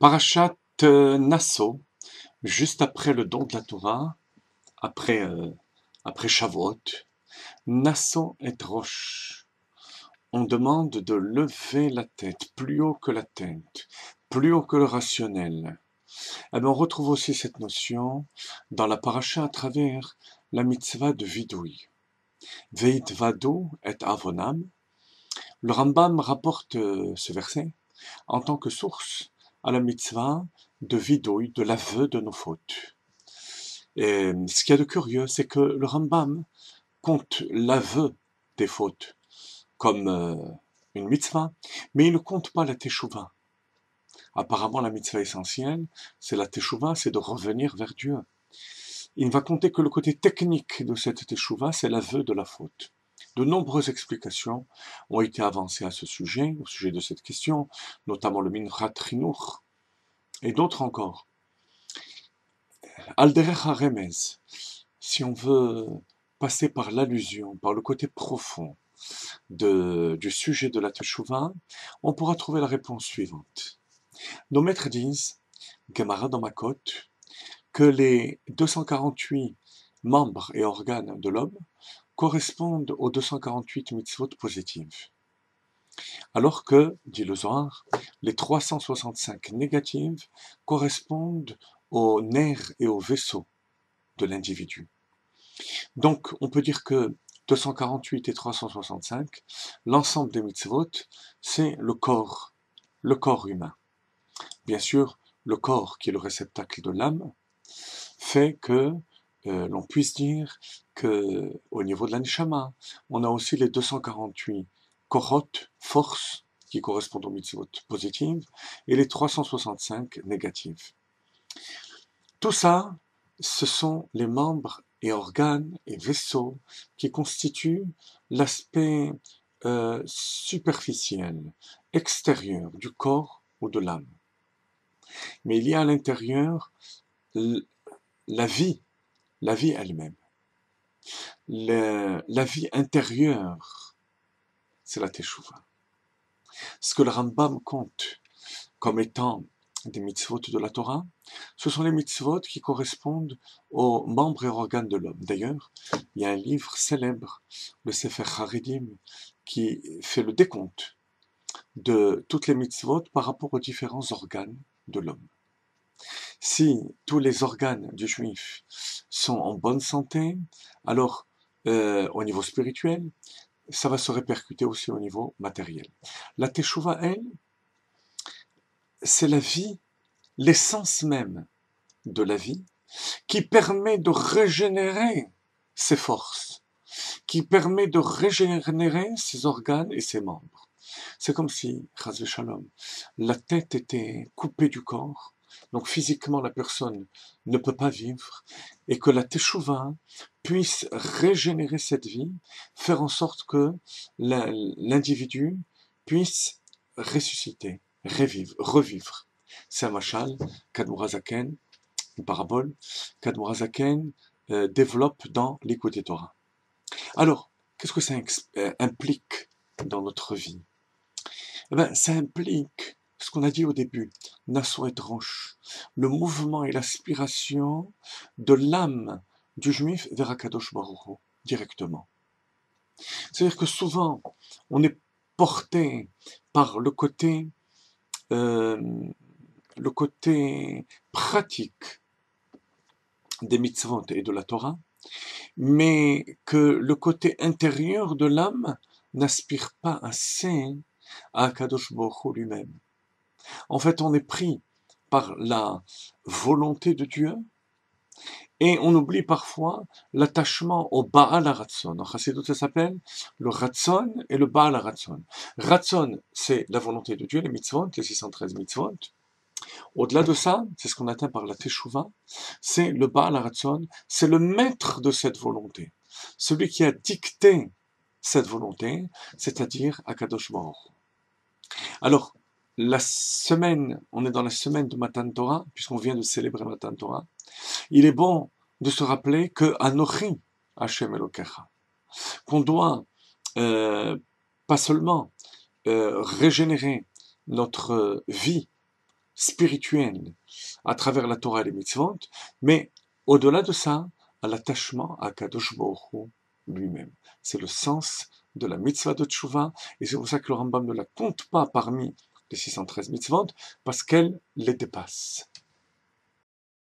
Parashat Nasso, juste après le don de la Torah, après, après Shavuot, Nasso et Rosh. On demande de lever la tête, plus haut que la tête, plus haut que le rationnel. Eh bien, on retrouve aussi cette notion dans la paracha à travers la mitzvah de vidouille. Veit vado et avonam. Le Rambam rapporte ce verset en tant que source à la mitzvah de vidouille, de l'aveu de nos fautes. Et ce qu'il y a de curieux, c'est que le Rambam compte l'aveu des fautes comme une mitzvah, mais il ne compte pas la teshuva. Apparemment, la mitzvah essentielle, c'est la teshuva, c'est de revenir vers Dieu. Il ne va compter que le côté technique de cette teshuva, c'est l'aveu de la faute. De nombreuses explications ont été avancées à ce sujet, au sujet de cette question, notamment le Minrat Chinuch et d'autres encore. Al derech haremez, si on veut passer par l'allusion, par le côté profond du sujet de la teshuva, on pourra trouver la réponse suivante. Nos maîtres disent, Gemara dans Makot, que les 248 membres et organes de l'homme correspondent aux 248 mitzvot positives. Alors que, dit le Zohar, les 365 négatives correspondent aux nerfs et aux vaisseaux de l'individu. Donc, on peut dire que 248 et 365, l'ensemble des mitzvot, c'est le corps humain. Bien sûr, le corps, qui est le réceptacle de l'âme, fait que l'on puisse dire que, au niveau de l'aneshama, on a aussi les 248 korot, forces, qui correspondent aux mitzvot positives, et les 365 négatives. Tout ça, ce sont les membres et organes et vaisseaux qui constituent l'aspect superficiel, extérieur du corps ou de l'âme. Mais il y a à l'intérieur la vie elle-même. La vie intérieure, c'est la teshuva. Ce que le Rambam compte comme étant des mitzvot de la Torah, ce sont les mitzvot qui correspondent aux membres et organes de l'homme. D'ailleurs, il y a un livre célèbre, le Sefer Haredim, qui fait le décompte de toutes les mitzvot par rapport aux différents organes de l'homme. Si tous les organes du juif sont en bonne santé, alors au niveau spirituel, ça va se répercuter aussi au niveau matériel. La teshuva, elle, c'est la vie, l'essence même de la vie, qui permet de régénérer ses forces, qui permet de régénérer ses organes et ses membres. C'est comme si, chas v'shalom, la tête était coupée du corps, donc physiquement la personne ne peut pas vivre, et que la teshuva puisse régénérer cette vie, faire en sorte que l'individu puisse ressusciter, revivre. C'est un machal qu'Admour HaZaken, une parabole, qu'Admour HaZaken développe dans l'Écoute Torah. Alors, qu'est-ce que ça implique dans notre vie? Eh bien, ça implique ce qu'on a dit au début, Nasso et Rosh, le mouvement et l'aspiration de l'âme du juif vers Akadosh Baruch Hu, directement. C'est-à-dire que souvent, on est porté par le côté pratique des mitzvot et de la Torah, mais que le côté intérieur de l'âme n'aspire pas assez à Akadosh Baruch Hu lui-même. En fait, on est pris par la volonté de Dieu et on oublie parfois l'attachement au Baal HaRatzon. En Chassidut, ça s'appelle le Ratzon et le Baal HaRatzon. Ratzon, c'est la volonté de Dieu, les mitzvot, les 613 mitzvot. Au-delà de ça, c'est ce qu'on atteint par la Teshuvah, c'est le Baal HaRatzon, c'est le maître de cette volonté. Celui qui a dicté cette volonté, c'est-à-dire Akadosh Baruch Hu. Alors, la semaine, on est dans la semaine de Matan Torah, puisqu'on vient de célébrer Matan Torah. Il est bon de se rappeler que Anochi Hashem Elokecha, qu'on doit pas seulement régénérer notre vie spirituelle à travers la Torah et les mitzvot, mais au-delà de ça, à l'attachement à Kadosh Baruch Hu lui-même. C'est le sens de la mitzvah de Teshuvah, et c'est pour ça que le Rambam ne la compte pas parmi les 613 mitzvot, parce qu'elle les dépasse.